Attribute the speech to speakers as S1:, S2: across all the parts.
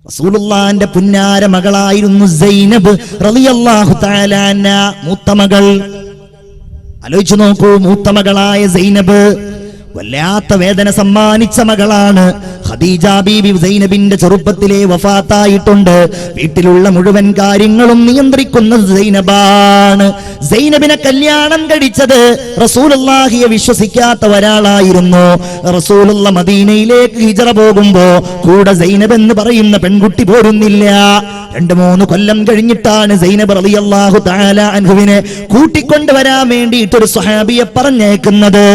S1: റസൂലുള്ളാഹിന്റെ പുന്നാര മകളായിരുന്നു സൈനബ് റളിയല്ലാഹു തആല അൻഹ. മൂത്ത മകൾ. ആലോചിച്ചു നോക്കൂ, മൂത്ത മകളായ സൈനബ് വല്ലാത്ത വേദന സമ്മാനിച്ച മകളാണ്. ഖദീജ ബീബി സൈനബിന്റെ ചെറുപ്പത്തിലെ വഫാത്തായിട്ടുണ്ട്. വീട്ടിലുള്ള മുഴുവൻ കാര്യങ്ങളും നിയന്ത്രിക്കുന്ന സൈനബാണ്. സൈനബിനെ കല്യാണം കഴിച്ചത് റസൂലുള്ളാഹിയെ വിശ്വസിക്കാത്ത ഒരാളായിരുന്നു. റസൂലുള്ള മദീനയിലേക്ക് ഹിജറ പോകുമ്പോ കൂടെ സൈനബ് എന്ന് പറയുന്ന പെൺകുട്ടി പോരുന്നില്ല. 2-3 കൊല്ലം കഴിഞ്ഞിട്ടാണ് സൈനബ് റളിയല്ലാഹു തആല അൻഹുവിനെ കൂട്ടിക്കൊണ്ടുവരാൻ വേണ്ടിയിട്ട് ഒരു സ്വഹാബിയെ പറഞ്ഞേക്കുന്നത്.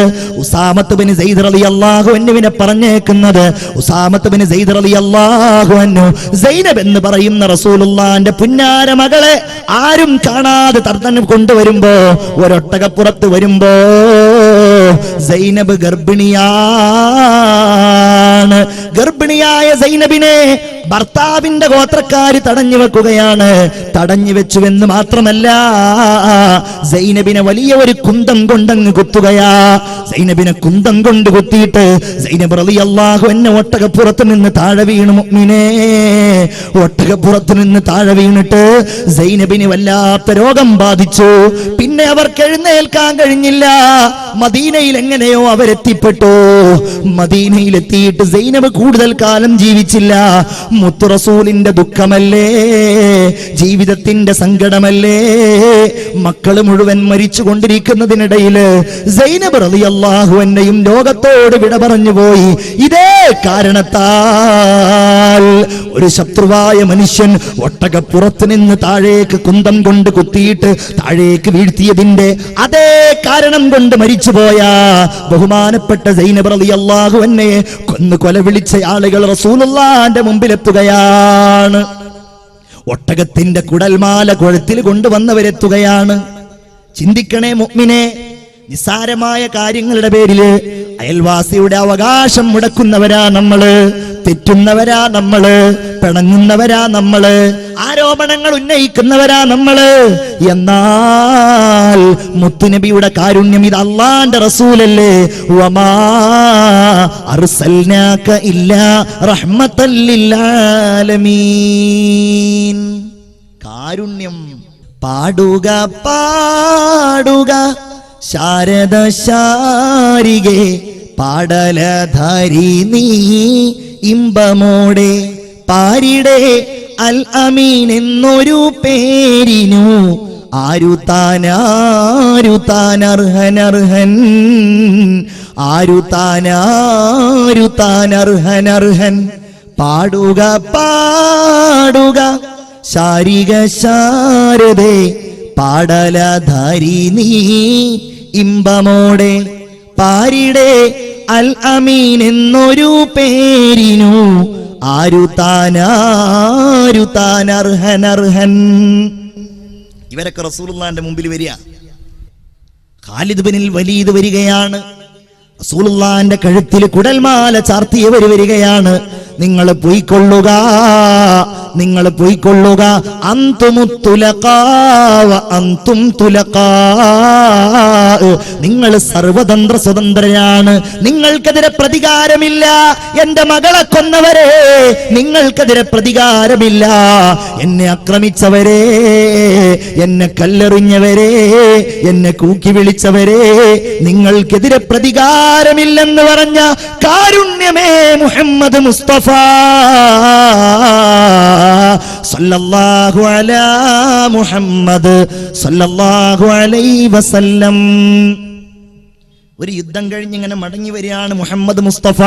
S1: ഉസാമത്ത് ബിൻ സൈദ് റളിയല്ലാഹു അൻഹുവിനെ പറഞ്ഞേക്കുന്നത്. ഉസാമത്ത് ബിൻ സൈദ് റളിയല്ലാഹു അൻഹു സൈനബ് എന്ന് പറയുന്ന റസൂലുള്ളാഹിന്റെ പുന്നാര മകളെ ആരും കാണാതെ തർത്തനം കൊണ്ടുവരുമ്പോ, ഒരൊട്ടകപ്പുറത്ത് വരുമ്പോ സൈനബ് ഗർഭിണിയാണ്. ഗർഭിണിയായ സൈനബിനെ ഭർത്താവിന്റെ ഗോത്രക്കാര് തടഞ്ഞു വെക്കുകയാണ്. തടഞ്ഞു വെച്ചുവെന്ന് മാത്രമല്ല, സൈനബിനെ വലിയ ഒരു കുന്തം കൊണ്ടങ്ങ് കുത്തുകയാ. സൈനബിനെ കുന്തം കൊണ്ട് കുത്തിയിട്ട് സൈനബ് റളിയല്ലാഹു അൻഹ ഒട്ടകപ്പുറത്ത് നിന്ന് താഴെ വീണു. മുഅ്മിനേ, ഒട്ടകപ്പുറത്ത് നിന്ന് താഴെ വീണിട്ട് സൈനബിന് വല്ലാത്ത രോഗം ബാധിച്ചു. പിന്നെ അവർക്ക് എഴുന്നേൽക്കാൻ കഴിഞ്ഞില്ല. മദീനയിൽ എങ്ങനെയോ അവരെത്തിപ്പെട്ടു. മദീനയിലെത്തിയിട്ട് സൈനബ് കൂടുതൽ കാലം ജീവിച്ചില്ല. മുത്തു റസൂലിന്റെ ദുഃഖമല്ലേ, ജീവിതത്തിന്റെ സങ്കടമല്ലേ, മക്കള് മുഴുവൻ മരിച്ചു കൊണ്ടിരിക്കുന്നതിനിടയില് സൈനബ് റളിയല്ലാഹു അൻഹയും ലോകത്തോട് വിട പറഞ്ഞു പോയി. ഇതേ കാരണത്താൽ ഒരു ശത്രുവായ മനുഷ്യൻ ഒട്ടകപ്പുറത്ത് നിന്ന് താഴേക്ക് കുന്തം കൊണ്ട് കുത്തിയിട്ട് താഴേക്ക് വീഴ്ത്തിയതിന്റെ അതേ കാരണം കൊണ്ട് മരിച്ചുപോയ ബഹുമാനപ്പെട്ട സൈനബ് റളിയല്ലാഹു അൻഹയെ കൊന്നു കൊല വിളിച്ച ആളുകൾ റസൂലുള്ളാഹിന്റെ മുമ്പിലെത്തുകയാണ്. ഒട്ടകത്തിന്റെ കുടൽമാല കഴുത്തിൽ കൊണ്ടുവന്നവരെത്തുകയാണ്. ചിന്തിക്കണേ മുഅ്മിനേ, നിസ്സാരമായ കാര്യങ്ങളുടെ പേരില് അയൽവാസിയുടെ അവകാശം മുടക്കുന്നവരാ നമ്മള്, തെറ്റുന്നവരാ നമ്മള്, പിണങ്ങുന്നവരാ നമ്മള്, ആരോപണങ്ങൾ ഉന്നയിക്കുന്നവരാ നമ്മള്. എന്നാൽ മുത്തുനബിയുടെ കാരുണ്യം, ഇത് അല്ലാഹുവിന്റെ റസൂലല്ലേ, വമാ അർസൽനാക ഇല്ലാ റഹ്മത്തൽ ലിൽ ആലമീൻ. കാരുണ്യം. പാടുക പാടുക ശാരദ ശാരികെ, പാടലധാരി നീ ഇമ്പമോടെ, പാരിടെ അൽ അമീൻ എന്നൊരു പേരിനു ആരുതാൻ അർഹൻ, ആരുതാൻ അർഹൻ. പാടുക പാടുക ശാരിക ശാരദേ, പാടലധാരി നീ ഇമ്പമോടെ, പാരിടെ അൽ അമീൻ എന്നൊരു പേരിനു ആരുതാൻ അർഹൻ. ഇവരൊക്കെ റസൂലുള്ളാഹിന്റെ മുമ്പിൽ വരിക. ഖാലിദ് ബിൻ വലീദ് വരികയാണ്. റസൂലുള്ളാഹിന്റെ കഴുത്തിൽ കുടൽമാല ചാർത്തിയവർ വരികയാണ്. നിങ്ങൾ പോയിക്കൊള്ളുക, നിങ്ങൾ പോയിക്കൊള്ളുക. അന്തും തുലഖാ, നിങ്ങൾ സർവതന്ത്ര സ്വതന്ത്രരാണ്. നിങ്ങൾക്കെതിരെ പ്രതികാരമില്ല. എന്റെ മകളെ കൊന്നവരെ, നിങ്ങൾക്കെതിരെ പ്രതികാരമില്ല. എന്നെ ആക്രമിച്ചവരെ, എന്നെ കല്ലെറിഞ്ഞവരെ, എന്നെ കൂക്കി വിളിച്ചവരെ, നിങ്ങൾക്കെതിരെ പ്രതികാരമില്ലെന്ന് പറഞ്ഞ കാരുണ്യമേ മുഹമ്മദ് മുസ്തഫ സല്ലല്ലാഹു അലാ മുഹമ്മദ് സല്ലല്ലാഹു അലൈഹി വസല്ലം. ഒരു യുദ്ധം കഴിഞ്ഞ് ഇങ്ങനെ മടങ്ങി വരികയാണ് മുഹമ്മദ് മുസ്തഫ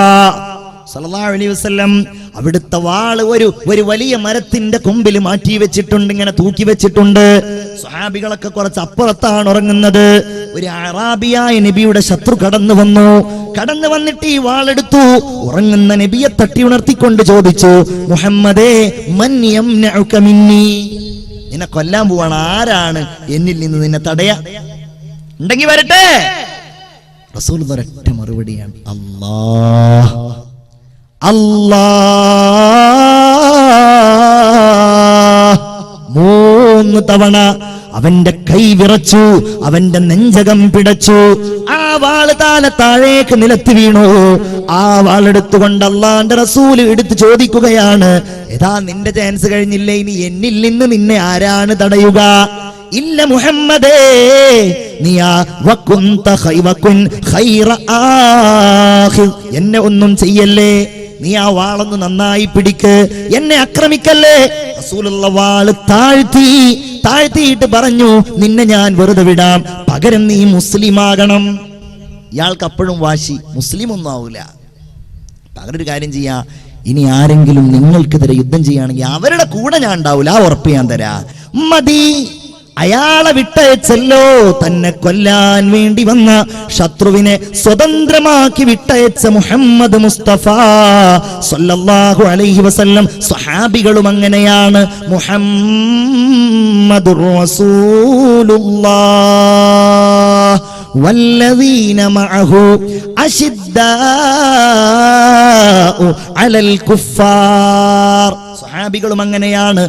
S1: സല്ലല്ലാഹു അലൈഹി വസല്ലം. അവിടുത്തെ വാള് ഒരു വലിയ മരത്തിന്റെ കൊമ്പിൽ മാറ്റി വെച്ചിട്ടുണ്ട്, ഇങ്ങനെ തൂക്കി വെച്ചിട്ടുണ്ട്. സ്വഹാബികളൊക്കെ കുറച്ച് അപ്പുറത്താണ് ഉറങ്ങുന്നത്. ഒരു അറാബിയായ നബിയുടെ ശത്രു കടന്നു വന്നിട്ട് ഈ വാളെടുത്തു. ഉറങ്ങുന്ന നബിയെ തട്ടി ഉണർത്തിക്കൊണ്ട് ചോദിച്ചു, മുഹമ്മദേ, മൻ യംനഉക മിന്നി, നിന്നെ കൊല്ലാൻ പോവാണ്, ആരാണ് എന്നിൽ നിന്ന് നിന്നെ തടയാ? ഉണ്ടെങ്കിൽ വരട്ടെ. റസൂൽ ഒരൊറ്റ മറുപടിയാണ്, അല്ലാഹ്. അല്ലാഹ് 3 തവണ അവന്റെ കൈ വിറച്ചു, അവന്റെ നെഞ്ചകം പിടച്ചു. ആ വാള് താഴേക്ക് നിലത്ത് വീണു. ആ വാളെടുത്തുകൊണ്ട് അള്ളാന്റെ റസൂല് എടുത്ത് ചോദിക്കുകയാണ്, ഏതാ നിന്റെ ചാൻസ് കഴിഞ്ഞില്ലേ, ഇനി എന്നിൽ നിന്ന് നിന്നെ ആരാണ് തടയുക? ഇല്ല മുഹമ്മദേ, എന്നെ ഒന്നും ചെയ്യല്ലേ, നീ ആ വാളൊന്ന് നന്നായി പിടിക്ക്, എന്നെ ആക്രമിക്കല്ലേ. റസൂലുള്ള വാള് താഴ്ത്തിയിട്ട് പറഞ്ഞു, നിന്നെ ഞാൻ വെറുതെ വിടാം, പകരം നീ മുസ്ലിമാകണം. ഇയാൾക്ക് അപ്പോഴും വാശി, മുസ്ലിം ഒന്നും ആവൂല. പകരം ഒരു കാര്യം ചെയ്യാ, ഇനി ആരെങ്കിലും നിങ്ങൾക്കെതിരെ യുദ്ധം ചെയ്യുകയാണെങ്കിൽ അവരുടെ കൂടെ ഞാൻ ഉണ്ടാവൂല, ആ ഉറപ്പ് ഞാൻ തരാ. മതി, അയാളെ വിട്ടയച്ചല്ലോ. തന്നെ കൊല്ലാൻ വേണ്ടി വന്ന ശത്രുവിനെ സ്വതന്ത്രമാക്കി വിട്ടയച്ച മുഹമ്മദ് മുസ്തഫ സല്ലല്ലാഹു അലൈഹി വസല്ലം. സ്വഹാബികളും അങ്ങനെയാണ്. മുഹമ്മദുർ റസൂലുള്ളാഹ് വല്ലദീന മഅഹു അശിദ്ദാഉ അലൽ കുഫാർ. സ്വഹാബികളും അങ്ങനെയാണ്.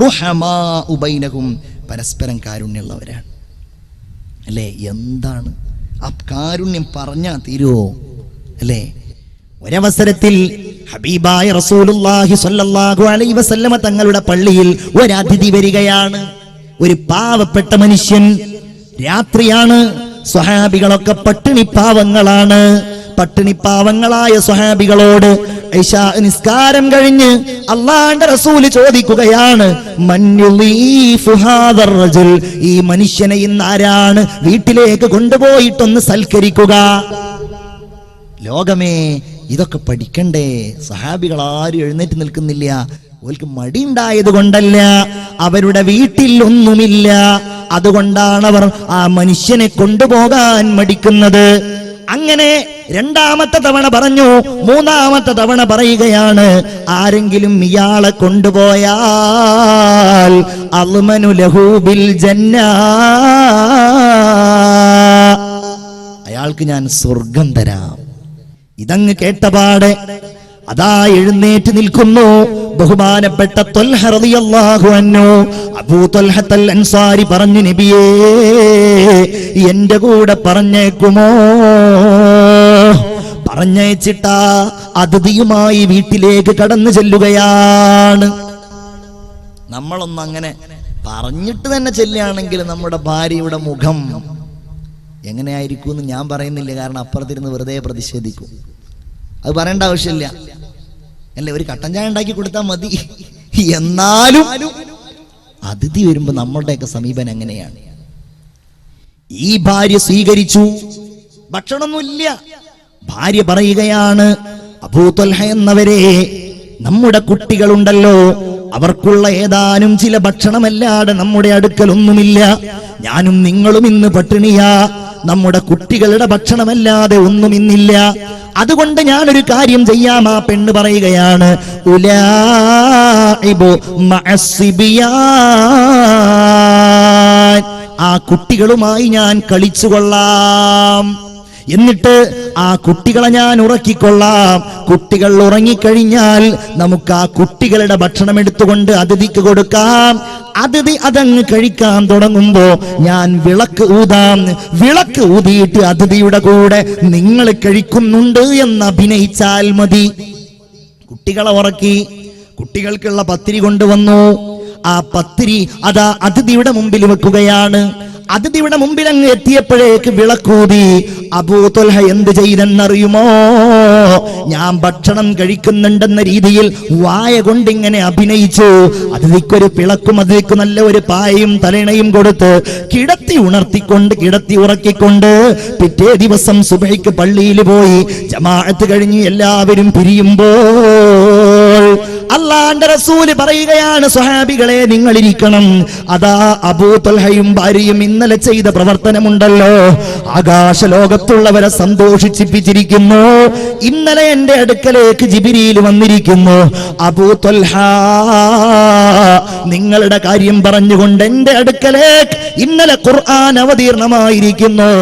S1: റുഹമാഉ ബൈനഹും, പരസ്പരം കാരുണ്യമുള്ളവരാണ്. അല്ലേ? എന്താണ് ആ കാരുണ്യം പറഞ്ഞാ തീരുവോ? അല്ലേ? ഒരവസരത്തിൽ ഹബീബായ റസൂലുള്ളാഹി സ്വല്ലല്ലാഹു അലൈഹി വസല്ലമ തങ്ങളുടെ പള്ളിയിൽ ഒരതിഥി വരികയാണ്. ഒരു പാവപ്പെട്ട മനുഷ്യൻ. രാത്രിയാണ്. സ്വഹാബികളൊക്കെ പട്ടിണിപ്പാവങ്ങളാണ്. പട്ടിണിപ്പാവങ്ങളായ സ്വഹാബികളോട് ഇശാ നിസ്കാരം കഴിഞ്ഞ് അല്ലാഹുവിന്റെ റസൂല് ചോദിക്കുകയാണ്, മൻയുളീഫു ഹാദർ റജുൽ, ഈ മനുഷ്യനെ ഇന്ന് ആരാണ് വീട്ടിലേക്ക് കൊണ്ടുപോയിട്ടൊന്ന് സൽക്കരിക്കുക? ലോകമേ, ഇതൊക്കെ പഠിക്കണ്ടേ? സഹാബികൾ ആരും എഴുന്നേറ്റ് നിൽക്കുന്നില്ല. ഓൽക്ക് മടിയുണ്ടായത് കൊണ്ടല്ല, അവരുടെ വീട്ടിൽ ഒന്നുമില്ല. അതുകൊണ്ടാണ് അവർ ആ മനുഷ്യനെ കൊണ്ടുപോകാൻ മടിക്കുന്നത്. അങ്ങനെ രണ്ടാമത്തെ തവണ പറഞ്ഞു. മൂന്നാമത്തെ തവണ പറയുകയാണ്, ആരെങ്കിലും ഇയാളെ കൊണ്ടുപോയാൽ അൽമനു ലഹു ബിൽ ജന്ന, അയാൾക്ക് ഞാൻ സ്വർഗം തരാം. ഇതങ്ങ് കേട്ടപാടെ അതാ എഴുന്നേറ്റ് നിൽക്കുന്നു ബഹുമാനപ്പെട്ട ത്വൽഹ റളിയല്ലാഹു അൻഹു. അബൂ ത്വൽഹത്തുൽ അൻസാരി പറഞ്ഞു, നബിയേ, എന്റെ കൂടെ പറഞ്ഞേക്കുമോ? പറഞ്ഞയച്ചിട്ടാ അതിഥിയുമായി വീട്ടിലേക്ക് കടന്നു ചെല്ലുകയാണ്. നമ്മളൊന്നും അങ്ങനെ പറഞ്ഞിട്ട് തന്നെ ചെല്ലുകയാണെങ്കിൽ നമ്മുടെ ഭാര്യയുടെ മുഖം എങ്ങനെയായിരിക്കും എന്ന് ഞാൻ പറയുന്നില്ല. കാരണം അപ്പുറത്തിരുന്ന് വെറുതെ പ്രതിഷേധിക്കും. അത് പറയേണ്ട ആവശ്യമില്ല, അല്ലേ? ഒരു കട്ടൻ ചായ ഉണ്ടാക്കി കൊടുത്താൽ മതി. എന്നാലും അതിഥി വരുമ്പോ നമ്മളുടെയൊക്കെ സമീപനം എങ്ങനെയാണ്? ഈ ഭാര്യ സ്വീകരിച്ചു. ഭക്ഷണമൊന്നുമില്ല. ഭാര്യ പറയുകയാണ്, അബൂ ത്വൽഹ എന്നവരെ, നമ്മുടെ കുട്ടികളുണ്ടല്ലോ, അവർക്കുള്ള ഏതാനും ചില ഭക്ഷണമല്ലാതെ നമ്മുടെ അടുക്കൽ ഒന്നുമില്ല. ഞാനും നിങ്ങളും ഇന്ന് പട്ടിണിയാ. നമ്മുടെ കുട്ടികളുടെ ഭക്ഷണമല്ലാതെ ഒന്നും ഇന്നില്ല. അതുകൊണ്ട് ഞാനൊരു കാര്യം ചെയ്യാം. ആ പെണ്ണ് പറയുകയാണ്, ഉലാഇബു മഅസ്സിബിയാൻ, ആ കുട്ടികളുമായി ഞാൻ കളിച്ചുകൊള്ളാം. എന്നിട്ട് ആ കുട്ടികളെ ഞാൻ ഉറക്കിക്കൊള്ളാം. കുട്ടികൾ ഉറങ്ങിക്കഴിഞ്ഞാൽ നമുക്ക് ആ കുട്ടികളുടെ ഭക്ഷണം എടുത്തുകൊണ്ട് അതിഥിക്ക് കൊടുക്കാം. അതിഥി അതങ്ങ് കഴിക്കാൻ തുടങ്ങുമ്പോ ഞാൻ വിളക്ക് ഊതാം. വിളക്ക് ഊതിയിട്ട് അതിഥിയുടെ കൂടെ നിങ്ങൾ കഴിക്കുന്നുണ്ട് എന്ന് അഭിനയിച്ചാൽ മതി. കുട്ടികളെ ഉറക്കി. കുട്ടികൾക്കുള്ള പത്തിരി കൊണ്ടുവന്നു. ആ പത്തിരി അതാ അതിഥിയുടെ മുമ്പിൽ വെക്കുകയാണ്. അതിഥിയുടെ മുമ്പിൽ അങ്ങ് എത്തിയപ്പോഴേക്ക് വിളക്കൂതി. അബൂ ത്വൽഹ എന്ത് ചെയ്തെന്നറിയുമോ? ഞാൻ ഭക്ഷണം കഴിക്കുന്നുണ്ടെന്ന രീതിയിൽ വായ കൊണ്ടിങ്ങനെ അഭിനയിച്ചു. അതിഥിക്കൊരു പിളക്കും, അതിഥിക്ക് നല്ല ഒരു പായയും തലയിണയും കൊടുത്ത് കിടത്തി ഉറക്കിക്കൊണ്ട് പിറ്റേ ദിവസം സുബഹിക്ക് പള്ളിയിൽ പോയി. ജമാഅത്ത് കഴിഞ്ഞ് എല്ലാവരും പിരിയുമ്പോൾ അല്ലാഹുവിന്റെ റസൂല് പറയുകയാണ്, സ്വഹാബികളെ നിങ്ങളിരിക്കണം. അതാ അബൂ ത്വൽഹയും ഭാര്യയും ഇന്നലെ ചെയ്ത പ്രവർത്തനമുണ്ടല്ലോ, ആകാശലോകത്തുള്ളവരെ സന്തോഷിപ്പിച്ചിരിക്കുന്നു. ഇന്നലെ എന്റെ അടുക്കലേക്ക് ജിബ്രീൽ വന്നിരിക്കുന്നു. അബൂ ത്വൽഹ, നിങ്ങളുടെ കാര്യം പറഞ്ഞുകൊണ്ട് എന്റെ അടുക്കലേക്ക് ഇന്നലെ ഖുർആൻ അവതീർണമായിരിക്കുന്നു.